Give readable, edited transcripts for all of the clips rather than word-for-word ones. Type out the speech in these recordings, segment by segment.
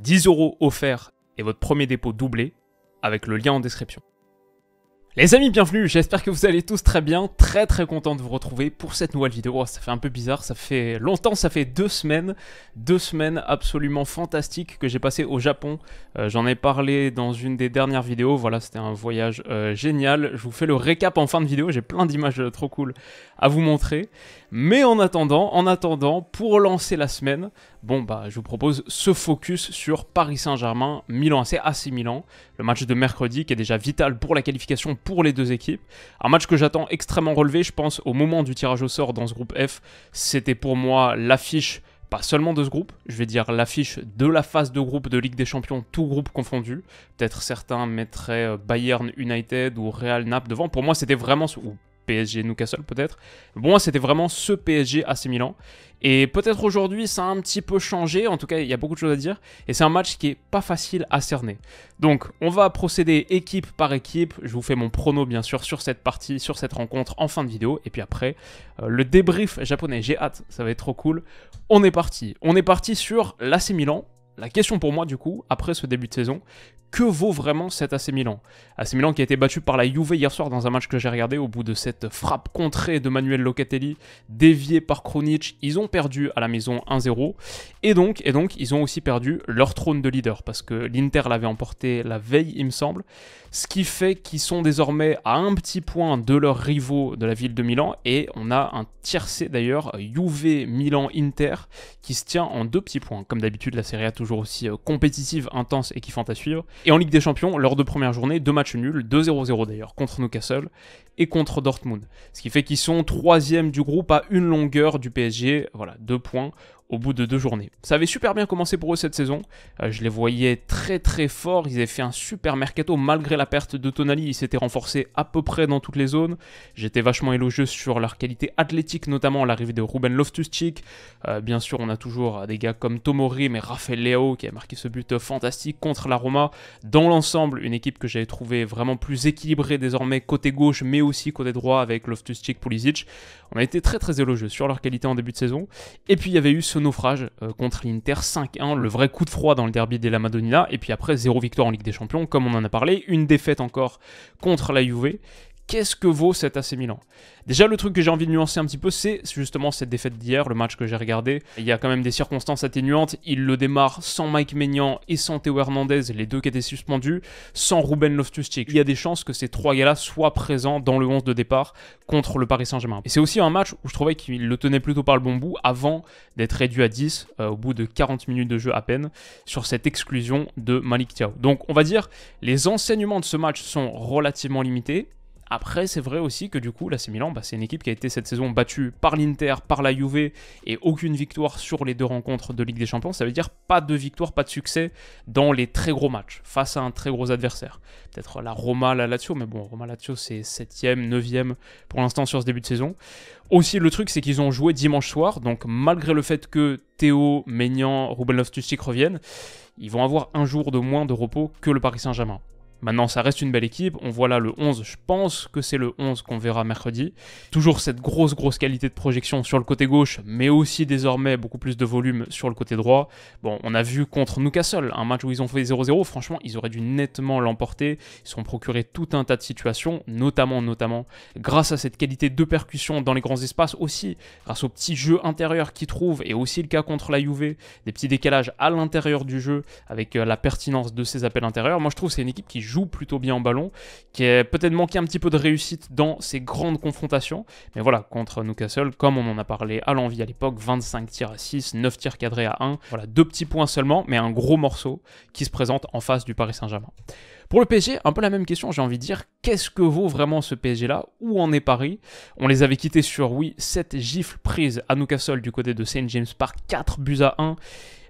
10 € offerts et votre premier dépôt doublé avec le lien en description. Les amis, bienvenue, j'espère que vous allez tous très bien, très content de vous retrouver pour cette nouvelle vidéo. Oh, ça fait un peu bizarre, ça fait longtemps, ça fait 2 semaines absolument fantastiques que j'ai passé au Japon. J'en ai parlé dans une des dernières vidéos, voilà, c'était un voyage génial. Je vous fais le récap en fin de vidéo, j'ai plein d'images trop cool à vous montrer. Mais en attendant, pour lancer la semaine, bon bah je vous propose ce focus sur Paris Saint-Germain, Milan AC Milan, le match de mercredi qui est déjà vital pour la qualification pour les deux équipes. Un match que j'attends extrêmement relevé, je pense au moment du tirage au sort dans ce groupe F, c'était pour moi l'affiche, pas seulement de ce groupe, je vais dire l'affiche de la phase de groupe de Ligue des Champions, tout groupe confondu. Peut-être certains mettraient Bayern United ou Real Naples devant, pour moi c'était vraiment... ou PSG Newcastle peut-être. Bon, moi c'était vraiment ce PSG AC Milan. Et peut-être aujourd'hui ça a un petit peu changé, en tout cas il y a beaucoup de choses à dire. Et c'est un match qui est pas facile à cerner. Donc on va procéder équipe par équipe. Je vous fais mon prono bien sûr sur cette partie, sur cette rencontre en fin de vidéo. Et puis après, le débrief japonais, j'ai hâte, ça va être trop cool. On est parti sur l'AC Milan. La question pour moi du coup, après ce début de saison, que vaut vraiment cet AC Milan? AC Milan qui a été battu par la Juve hier soir dans un match que j'ai regardé au bout de cette frappe contrée de Manuel Locatelli, déviée par Krunic. Ils ont perdu à la maison 1-0 et donc ils ont aussi perdu leur trône de leader parce que l'Inter l'avait emporté la veille il me semble, ce qui fait qu'ils sont désormais à un petit point de leurs rivaux de la ville de Milan et on a un tiercé d'ailleurs, Juve Milan-Inter qui se tient en 2 petits points. Comme d'habitude la Serie A toujours aussi compétitive, intense et kiffante à suivre. Et en Ligue des Champions, lors de première journée, 2 matchs nuls, 2-0-0 d'ailleurs, contre Newcastle et contre Dortmund. Ce qui fait qu'ils sont 3e du groupe à une longueur du PSG, voilà, 2 points au bout de 2 journées. Ça avait super bien commencé pour eux cette saison, je les voyais très forts, ils avaient fait un super mercato malgré la perte de Tonali, ils s'étaient renforcés à peu près dans toutes les zones. J'étais vachement élogieux sur leur qualité athlétique, notamment l'arrivée de Ruben Loftus-Cheek. Bien sûr, on a toujours des gars comme Tomori, mais Rafael Leao qui a marqué ce but fantastique contre la Roma. Dans l'ensemble, une équipe que j'avais trouvé vraiment plus équilibrée désormais côté gauche, mais aussi côté droit avec Loftus-Cheek, Pulisic. On a été très élogieux sur leur qualité en début de saison. Et puis il y avait eu ce naufrage contre l'Inter 5-1, le vrai coup de froid dans le derby della Madonnina. Et puis après, 0 victoire en Ligue des Champions, comme on en a parlé, une défaite encore contre la Juve. Qu'est-ce que vaut cet AC Milan? Déjà, le truc que j'ai envie de nuancer un petit peu, c'est justement cette défaite d'hier, le match que j'ai regardé. Il y a quand même des circonstances atténuantes. Il le démarre sans Mike Maignan et sans Théo Hernandez, les deux qui étaient suspendus, sans Ruben Loftus-Cheek. Il y a des chances que ces 3 gars-là soient présents dans le 11 de départ contre le Paris Saint-Germain. Et c'est aussi un match où je trouvais qu'il le tenait plutôt par le bon bout avant d'être réduit à 10 au bout de 40 minutes de jeu à peine sur cette exclusion de Malick Thiaw. Donc on va dire, les enseignements de ce match sont relativement limités. Après, c'est vrai aussi que du coup, l'AC Milan, c'est une équipe qui a été cette saison battue par l'Inter, par la Juve, et aucune victoire sur les 2 rencontres de Ligue des Champions. Ça veut dire pas de victoire, pas de succès dans les très gros matchs, face à un très gros adversaire. Peut-être la Roma, la Lazio, mais bon, Roma-Lazio, c'est 7e, 9e pour l'instant sur ce début de saison. Aussi, le truc, c'est qu'ils ont joué dimanche soir, donc malgré le fait que Théo, Maignan, Ruben Loftus-Cheek reviennent, ils vont avoir un jour de moins de repos que le Paris Saint-Germain. Maintenant, ça reste une belle équipe. On voit là le 11. Je pense que c'est le 11 qu'on verra mercredi. Toujours cette grosse qualité de projection sur le côté gauche, mais aussi désormais beaucoup plus de volume sur le côté droit. Bon, on a vu contre Newcastle, un match où ils ont fait 0-0. Franchement, ils auraient dû nettement l'emporter. Ils se sont procurés tout un tas de situations, notamment grâce à cette qualité de percussion dans les grands espaces, aussi grâce au petit jeu intérieur qu'ils trouvent, et aussi le cas contre la Juve, des petits décalages à l'intérieur du jeu avec la pertinence de ces appels intérieurs. Moi, je trouve que c'est une équipe qui joue plutôt bien en ballon, qui a peut-être manqué un petit peu de réussite dans ses grandes confrontations, mais voilà, contre Newcastle, comme on en a parlé à l'envie à l'époque, 25 tirs à 6, 9 tirs cadrés à 1, voilà, 2 petits points seulement, mais un gros morceau qui se présente en face du Paris Saint-Germain. Pour le PSG, un peu la même question, j'ai envie de dire, qu'est-ce que vaut vraiment ce PSG-là? Où en est Paris? On les avait quittés sur, oui, 7 gifles prises à Newcastle du côté de St. James Park, 4 buts à 1.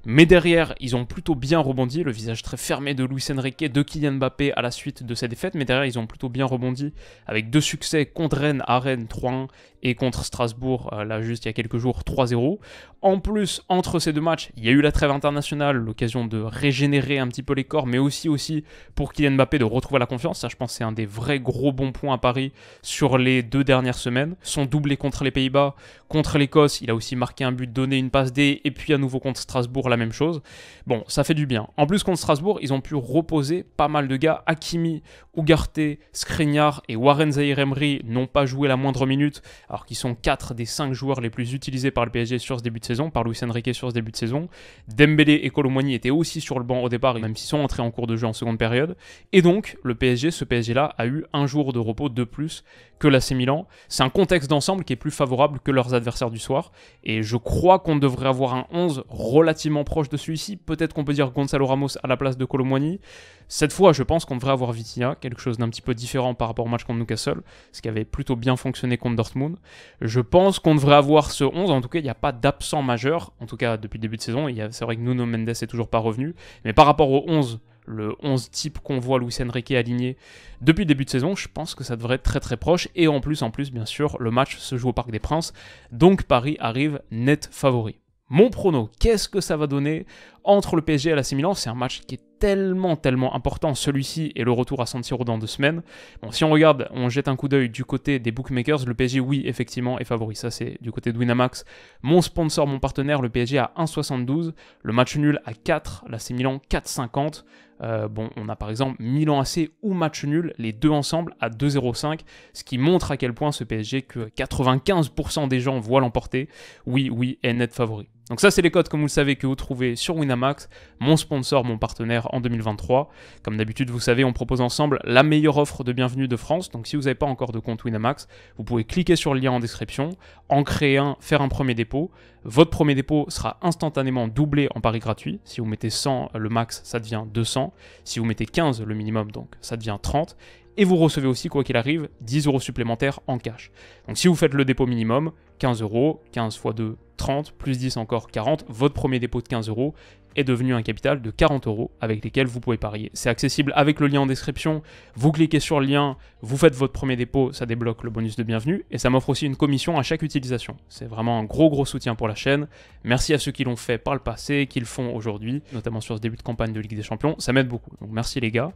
Mais derrière, ils ont plutôt bien rebondi, le visage très fermé de Luis Enrique, de Kylian Mbappé à la suite de cette défaite, mais derrière, ils ont plutôt bien rebondi avec 2 succès contre Rennes à Rennes 3-1 et contre Strasbourg, là juste il y a quelques jours, 3-0. En plus, entre ces 2 matchs, il y a eu la trêve internationale, l'occasion de régénérer un petit peu les corps, mais aussi pour Kylian Mbappé de retrouver la confiance. Ça, je pense, c'est un des vrais gros bons points à Paris sur les 2 dernières semaines. Son doublé contre les Pays-Bas, contre l'Écosse, il a aussi marqué un but, donné une passe D, et puis à nouveau contre Strasbourg, la même chose. Bon, ça fait du bien. En plus, contre Strasbourg, ils ont pu reposer pas mal de gars. Hakimi, Ugarte, Skriniar et Warren Zaïre-Emery n'ont pas joué la moindre minute, alors qu'ils sont 4 des 5 joueurs les plus utilisés par le PSG sur ce début de saison, par Luis Enrique sur ce début de saison. Dembélé et Kolo Muani étaient aussi sur le banc au départ, même s'ils sont entrés en cours de jeu en seconde période. Et donc, ce PSG-là, a eu un jour de repos de plus que l'AC Milan. C'est un contexte d'ensemble qui est plus favorable que leurs adversaires du soir. Et je crois qu'on devrait avoir un 11 relativement proche de celui-ci. Peut-être qu'on peut dire Gonzalo Ramos à la place de Kolo Muani. Cette fois, je pense qu'on devrait avoir Vitinha, quelque chose d'un petit peu différent par rapport au match contre Newcastle, ce qui avait plutôt bien fonctionné contre Dortmund. Je pense qu'on devrait avoir ce 11. En tout cas, il n'y a pas d'absent majeur. En tout cas, depuis le début de saison, c'est vrai que Nuno Mendes n'est toujours pas revenu. Mais par rapport au 11, le 11 type qu'on voit Luis Enrique aligné depuis le début de saison, je pense que ça devrait être très très proche. Et en plus, bien sûr, le match se joue au Parc des Princes. Donc Paris arrive net favori. Mon prono, qu'est-ce que ça va donner entre le PSG et l'AC Milan? C'est un match qui est tellement important, celui-ci et le retour à San Siro dans 2 semaines. Bon, si on regarde, on jette un coup d'œil du côté des bookmakers, le PSG, oui, effectivement, est favori. Ça, c'est du côté de Winamax. Mon sponsor, mon partenaire, le PSG à 1,72. Le match nul à 4, l'AC Milan 4,50. On a par exemple Milan AC ou match nul, les deux ensemble à 2,05, ce qui montre à quel point ce PSG, que 95% des gens voient l'emporter, oui, est net favori. Donc ça, c'est les codes, comme vous le savez, que vous trouvez sur Winamax, mon sponsor, mon partenaire en 2023. Comme d'habitude, vous savez, on propose ensemble la meilleure offre de bienvenue de France. Donc si vous n'avez pas encore de compte Winamax, vous pouvez cliquer sur le lien en description, en créer un, faire un premier dépôt. Votre premier dépôt sera instantanément doublé en pari gratuit. Si vous mettez 100, le max, ça devient 200. Si vous mettez 15, le minimum, donc ça devient 30. Et vous recevez aussi, quoi qu'il arrive, 10 € supplémentaires en cash. Donc si vous faites le dépôt minimum, 15 €, 15 x 2, 30, plus 10 encore 40, votre premier dépôt de 15 € est devenu un capital de 40 € avec lesquels vous pouvez parier. C'est accessible avec le lien en description, vous cliquez sur le lien, vous faites votre premier dépôt, ça débloque le bonus de bienvenue et ça m'offre aussi une commission à chaque utilisation. C'est vraiment un gros soutien pour la chaîne. Merci à ceux qui l'ont fait par le passé, qui le font aujourd'hui, notamment sur ce début de campagne de Ligue des Champions, ça m'aide beaucoup. Donc merci les gars.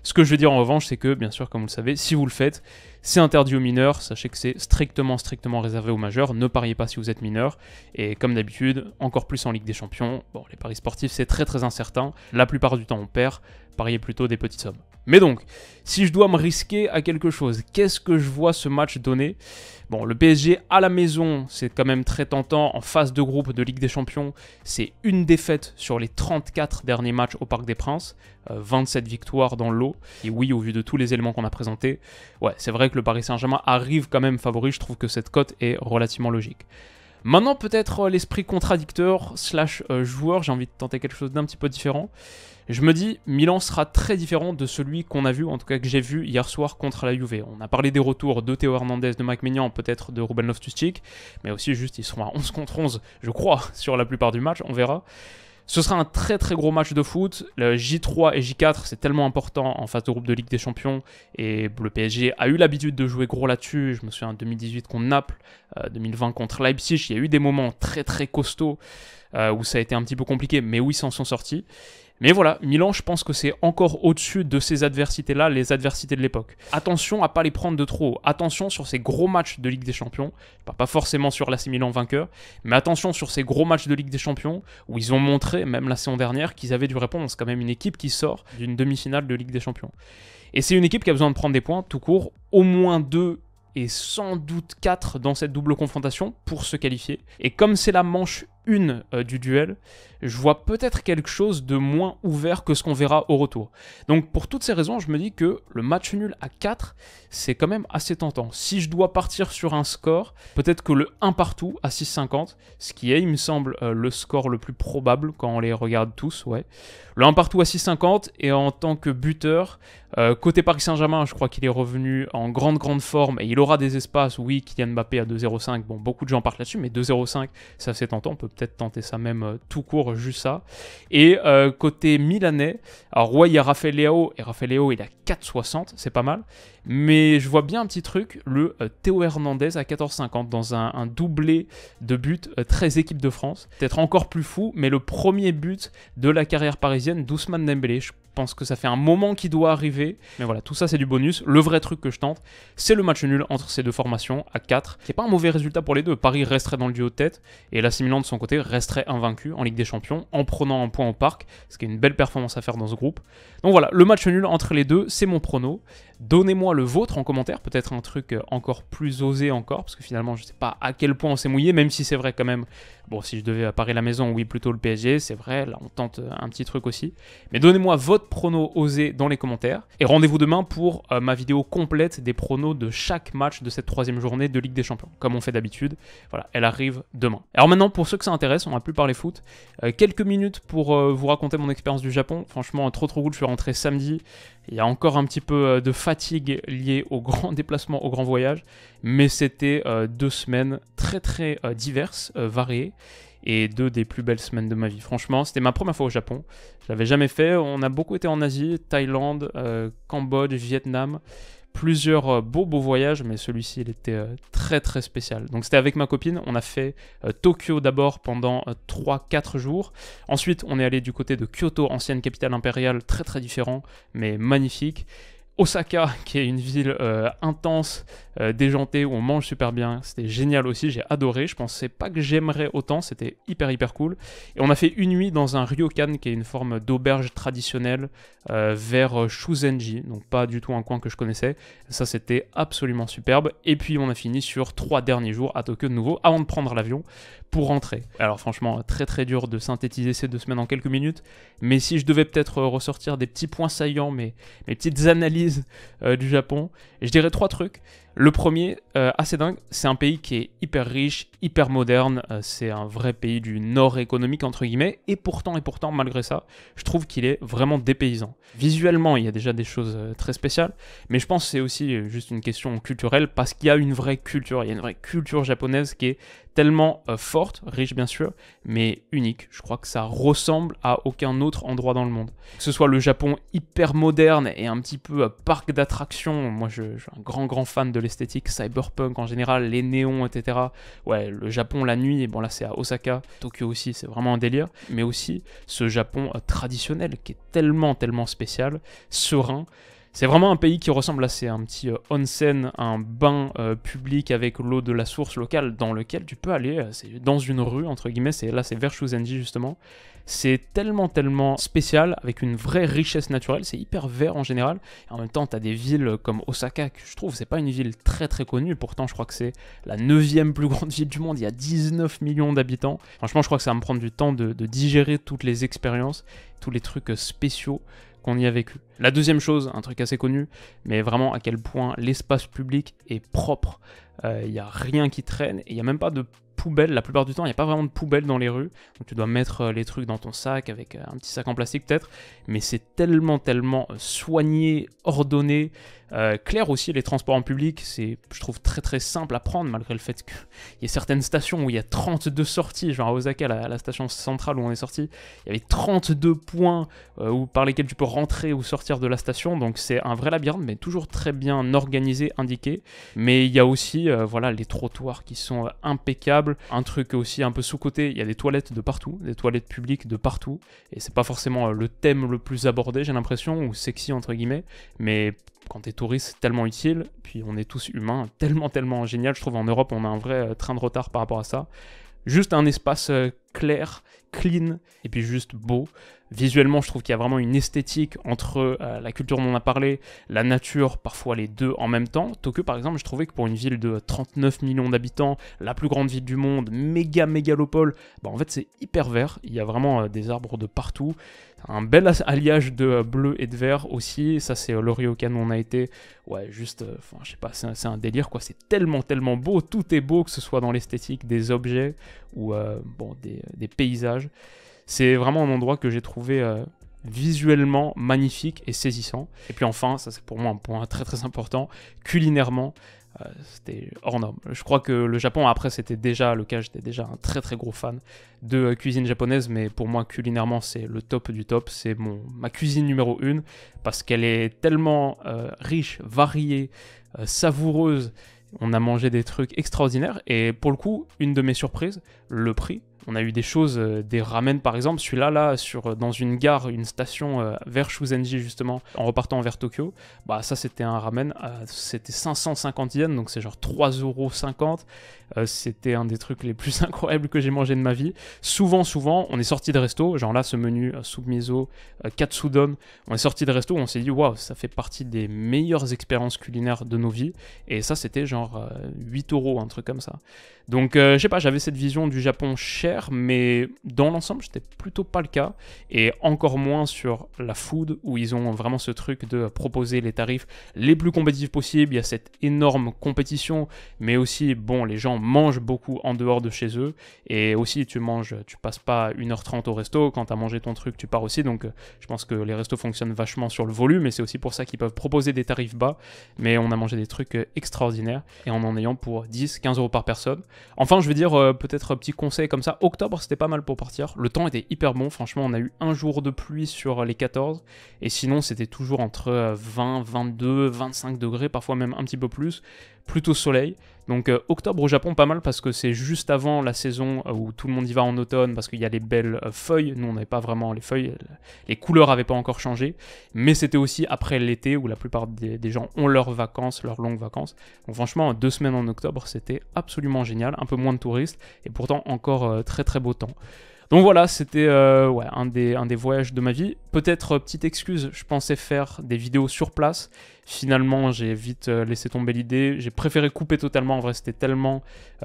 Ce que je veux dire en revanche, c'est que, bien sûr, comme vous le savez, si vous le faites, c'est interdit aux mineurs. Sachez que c'est strictement réservé aux majeurs. Ne pariez pas si vous êtes mineur. Et comme d'habitude, encore plus en Ligue des Champions, bon, les paris sportifs, c'est très incertain. La plupart du temps, on perd. Pariez plutôt des petites sommes. Mais donc, si je dois me risquer à quelque chose, qu'est-ce que je vois ce match donner? Bon, le PSG à la maison, c'est quand même très tentant. En phase de groupe de Ligue des Champions, c'est une défaite sur les 34 derniers matchs au Parc des Princes. 27 victoires dans le lot. Et oui, au vu de tous les éléments qu'on a présentés, ouais, c'est vrai que le Paris Saint-Germain arrive quand même favori. Je trouve que cette cote est relativement logique. Maintenant, peut-être l'esprit contradicteur / joueur, j'ai envie de tenter quelque chose d'un petit peu différent. Je me dis, Milan sera très différent de celui qu'on a vu, en tout cas que j'ai vu hier soir contre la Juve. On a parlé des retours de Théo Hernandez, de Mike Maignan, peut-être de Ruben Loftus-Cheek, mais aussi juste ils seront à 11 contre 11, je crois, sur la plupart du match, on verra. Ce sera un très gros match de foot. Le J3 et J4, c'est tellement important en phase de groupe de Ligue des Champions. Et le PSG a eu l'habitude de jouer gros là-dessus. Je me souviens en 2018 contre Naples, 2020 contre Leipzig. Il y a eu des moments très costauds où ça a été un petit peu compliqué, mais où ils s'en sont sortis. Mais voilà, Milan, je pense que c'est encore au-dessus de ces adversités-là, les adversités de l'époque. Attention à pas les prendre de trop haut. Attention sur ces gros matchs de Ligue des Champions. Pas forcément sur l'AC Milan vainqueur, mais attention sur ces gros matchs de Ligue des Champions où ils ont montré, même la saison dernière, qu'ils avaient du répondre. C'est quand même une équipe qui sort d'une demi-finale de Ligue des Champions. Et c'est une équipe qui a besoin de prendre des points, tout court, au moins 2 et sans doute 4 dans cette double confrontation pour se qualifier. Et comme c'est la manche 1 du duel, je vois peut-être quelque chose de moins ouvert que ce qu'on verra au retour. Donc pour toutes ces raisons, je me dis que le match nul à 4, c'est quand même assez tentant. Si je dois partir sur un score, peut-être que le 1 partout à 6,50, ce qui est, il me semble, le score le plus probable quand on les regarde tous, ouais. Le 1 partout à 6,50, et en tant que buteur, côté Paris Saint-Germain, je crois qu'il est revenu en grande forme, et il aura des espaces, oui, Kylian Mbappé à 2,05, bon, beaucoup de gens partent là-dessus, mais 2,05, c'est assez tentant, on peut peut-être tenter ça même tout court, juste ça. Et côté milanais, alors ouais, il y a Rafael Leao, et Rafael Leao, il a 4,60, c'est pas mal, Mais je vois bien un petit truc, le Théo Hernandez à 14,50 dans un doublé de but très équipe de France. Peut-être encore plus fou, mais le premier but de la carrière parisienne d'Ousmane Dembélé. Je pense que ça fait un moment qu'il doit arriver. Mais voilà, tout ça c'est du bonus. Le vrai truc que je tente, c'est le match nul entre ces deux formations à 4. Qui n'est pas un mauvais résultat pour les deux. Paris resterait dans le duo de tête et l'AC Milan de son côté resterait invaincu en Ligue des Champions en prenant un point au parc. Ce qui est une belle performance à faire dans ce groupe. Donc voilà, le match nul entre les deux, c'est mon prono. Donnez-moi le vôtre en commentaire, peut-être un truc encore plus osé encore, parce que finalement je ne sais pas à quel point on s'est mouillé, même si c'est vrai quand même, bon si je devais parer la maison, oui plutôt le PSG, c'est vrai, là on tente un petit truc aussi. Mais donnez-moi votre prono osé dans les commentaires, et rendez-vous demain pour ma vidéo complète des pronos de chaque match de cette 3e journée de Ligue des Champions, comme on fait d'habitude. Voilà, elle arrive demain. Alors maintenant, pour ceux que ça intéresse, on va plus parler foot, quelques minutes pour vous raconter mon expérience du Japon. Franchement, trop cool, je suis rentré samedi. Il y a encore un petit peu de fatigue liée au grand déplacement, au grand voyage, mais c'était 2 semaines très diverses, variées, et 2 des plus belles semaines de ma vie. Franchement, c'était ma première fois au Japon. Je l'avais jamais fait. On a beaucoup été en Asie, Thaïlande, Cambodge, Vietnam. Plusieurs beaux voyages, mais celui-ci il était très spécial. Donc c'était avec ma copine, on a fait Tokyo d'abord pendant 3-4 jours. Ensuite on est allé du côté de Kyoto, ancienne capitale impériale, très différent, mais magnifique. Osaka, qui est une ville intense, déjantée, où on mange super bien. C'était génial aussi, j'ai adoré. Je pensais pas que j'aimerais autant, c'était hyper cool. Et on a fait une nuit dans un ryokan, qui est une forme d'auberge traditionnelle, vers Shuzenji, donc pas du tout un coin que je connaissais. Ça, c'était absolument superbe. Et puis, on a fini sur 3 derniers jours à Tokyo de nouveau, avant de prendre l'avion pour rentrer. Alors franchement, très dur de synthétiser ces 2 semaines en quelques minutes. Mais si je devais peut-être ressortir des petits points saillants, mes petites analyses du Japon, je dirais 3 trucs. Le premier, assez dingue, c'est un pays qui est hyper riche, hyper moderne, c'est un vrai pays du nord économique entre guillemets, et pourtant malgré ça, je trouve qu'il est vraiment dépaysant. Visuellement, il y a déjà des choses très spéciales, mais je pense que c'est aussi juste une question culturelle, parce qu'il y a une vraie culture, il y a une vraie culture japonaise qui est tellement forte, riche bien sûr, mais unique. Je crois que ça ressemble à aucun autre endroit dans le monde. Que ce soit le Japon hyper moderne et un petit peu parc d'attractions, moi je suis un grand fan de l'esthétique cyberpunk en général, les néons, etc. Ouais, le Japon la nuit, et bon là c'est à Osaka, Tokyo aussi, c'est vraiment un délire, mais aussi ce Japon traditionnel qui est tellement spécial, serein. C'est vraiment un pays qui ressemble à un petit onsen, un bain public avec l'eau de la source locale dans lequel tu peux aller, c'est dans une rue entre guillemets, là c'est vers Shuzenji justement. C'est tellement spécial, avec une vraie richesse naturelle, c'est hyper vert en général, et en même temps tu as des villes comme Osaka, que je trouve c'est pas une ville très connue, pourtant je crois que c'est la 9e plus grande ville du monde, il y a 19 millions d'habitants. Franchement je crois que ça va me prendre du temps de digérer toutes les expériences, tous les trucs spéciaux qu'on y a vécu. La deuxième chose, un truc assez connu, mais vraiment à quel point l'espace public est propre. Il n'y a rien qui traîne, et il n'y a même pas de poubelle. La plupart du temps, il n'y a pas vraiment de poubelle dans les rues. Donc tu dois mettre les trucs dans ton sac, avec un petit sac en plastique peut-être. Mais c'est tellement soigné, ordonné. Clair aussi, les transports en public, c'est, je trouve, très simple à prendre, malgré le fait qu'il y ait certaines stations où il y a 32 sorties. Genre à Osaka, la station centrale où on est sorti, il y avait 32 points par lesquels tu peux rentrer ou sortir de la station. Donc c'est un vrai labyrinthe, mais toujours très bien organisé, indiqué. Mais il y a aussi voilà, les trottoirs qui sont impeccables. Un truc aussi un peu sous-côté, il y a des toilettes de partout, des toilettes publiques de partout. Et c'est pas forcément le thème le plus abordé, j'ai l'impression, ou sexy entre guillemets, mais quand t'es touriste, c'est tellement utile, puis on est tous humains, tellement génial. Je trouve en Europe, on a un vrai train de retard par rapport à ça. Juste un espace clair, clean, et puis juste beau. Visuellement, je trouve qu'il y a vraiment une esthétique entre la culture dont on a parlé, la nature, parfois les deux en même temps. Tokyo, par exemple, je trouvais que pour une ville de 39 millions d'habitants, la plus grande ville du monde, mégalopole, bah en fait c'est hyper vert. Il y a vraiment des arbres de partout. Un bel alliage de bleu et de vert aussi. Ça, c'est le ryokan où on a été. Ouais, juste, je sais pas, c'est un délire quoi. C'est tellement beau. Tout est beau, que ce soit dans l'esthétique des objets ou des paysages. C'est vraiment un endroit que j'ai trouvé visuellement magnifique et saisissant. Et puis enfin, ça c'est pour moi un point très important, culinairement, C'était hors norme. Je crois que le Japon, après, c'était déjà le cas, j'étais déjà un très très gros fan de cuisine japonaise, mais pour moi, culinairement, c'est le top du top. C'est ma cuisine numéro 1, parce qu'elle est tellement riche, variée, savoureuse. On a mangé des trucs extraordinaires, et pour le coup, une de mes surprises, le prix. On a eu des choses, des ramen par exemple, celui-là, dans une gare, une station vers Shuzenji justement, en repartant vers Tokyo, bah ça c'était un ramen, c'était 550 yens, donc c'est genre 3,50 €. C'était un des trucs les plus incroyables que j'ai mangé de ma vie. Souvent, on est sorti de resto, genre là ce menu soupe miso, katsudon, on est sorti de resto, on s'est dit waouh, ça fait partie des meilleures expériences culinaires de nos vies, et ça c'était genre 8 €, un truc comme ça. Donc je sais pas, j'avais cette vision du Japon cher, mais dans l'ensemble, c'était plutôt pas le cas, et encore moins sur la food, où ils ont vraiment ce truc de proposer les tarifs les plus compétitifs possibles. Il y a cette énorme compétition, mais aussi, bon, les gens mangent beaucoup en dehors de chez eux, et aussi tu passes pas 1h30 au resto, quand t'as mangé ton truc, tu pars aussi, donc je pense que les restos fonctionnent vachement sur le volume, et c'est aussi pour ça qu'ils peuvent proposer des tarifs bas, mais on a mangé des trucs extraordinaires, et en ayant pour 10-15 € par personne. Enfin, je veux dire, peut-être un petit conseil comme ça, octobre c'était pas mal pour partir, le temps était hyper bon, franchement on a eu un jour de pluie sur les 14, et sinon c'était toujours entre 20, 22, 25 degrés, parfois même un petit peu plus, plutôt soleil. Donc octobre au Japon pas mal, parce que c'est juste avant la saison où tout le monde y va en automne, parce qu'il y a les belles feuilles. Nous on n'avait pas vraiment les feuilles, les couleurs n'avaient pas encore changé, mais c'était aussi après l'été où la plupart des gens ont leurs vacances, leurs longues vacances. Donc franchement 2 semaines en octobre c'était absolument génial, un peu moins de touristes, et pourtant encore très très beau temps. Donc voilà, c'était un des voyages de ma vie. Peut-être, petite excuse, je pensais faire des vidéos sur place. Finalement, j'ai vite laissé tomber l'idée. J'ai préféré couper totalement. En vrai, c'était tellement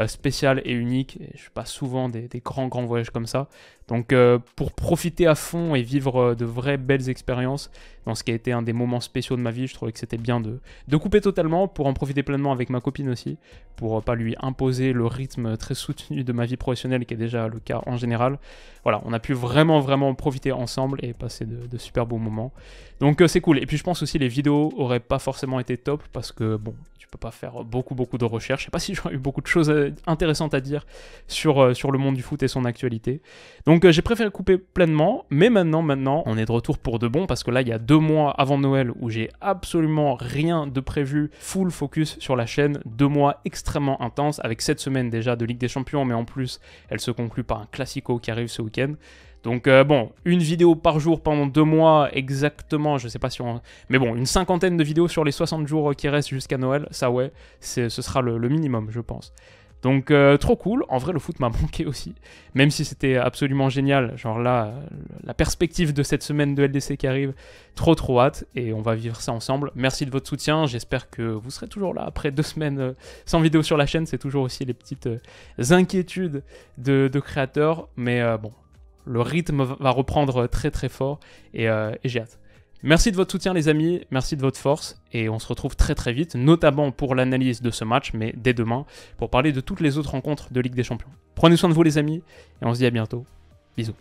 spécial et unique. Et je fais pas souvent des grands voyages comme ça. Donc, pour profiter à fond et vivre de vraies belles expériences dans ce qui a été un des moments spéciaux de ma vie, je trouvais que c'était bien de couper totalement pour en profiter pleinement avec ma copine aussi, pour pas lui imposer le rythme très soutenu de ma vie professionnelle, qui est déjà le cas en général. Voilà, on a pu vraiment profiter ensemble et passer de super beaux moments. Donc c'est cool. Et puis je pense aussi les vidéos auraient pas forcément été top, parce que bon, tu peux pas faire beaucoup de recherches. Je sais pas si j'aurais eu beaucoup de choses intéressantes à dire sur le monde du foot et son actualité. Donc j'ai préféré couper pleinement, mais maintenant on est de retour pour de bon, parce que là il y a 2 mois avant Noël où j'ai absolument rien de prévu, full focus sur la chaîne, 2 mois extrêmement intenses, avec cette semaine déjà de Ligue des Champions, mais en plus elle se conclut par un Classico qui arrive ce week-end. Donc bon, une vidéo par jour pendant 2 mois exactement, je sais pas si on... Mais bon, une 50aine de vidéos sur les 60 jours qui restent jusqu'à Noël, ça ouais, ce sera le minimum je pense. Donc trop cool, en vrai le foot m'a manqué aussi, même si c'était absolument génial, genre là, la perspective de cette semaine de LDC qui arrive, trop hâte, et on va vivre ça ensemble. Merci de votre soutien, j'espère que vous serez toujours là après 2 semaines sans vidéo sur la chaîne, c'est toujours aussi les petites inquiétudes de créateurs, mais bon, le rythme va reprendre très fort, et j'ai hâte. Merci de votre soutien les amis, merci de votre force, et on se retrouve très vite, notamment pour l'analyse de ce match, mais dès demain, pour parler de toutes les autres rencontres de Ligue des Champions. Prenez soin de vous les amis, et on se dit à bientôt. Bisous.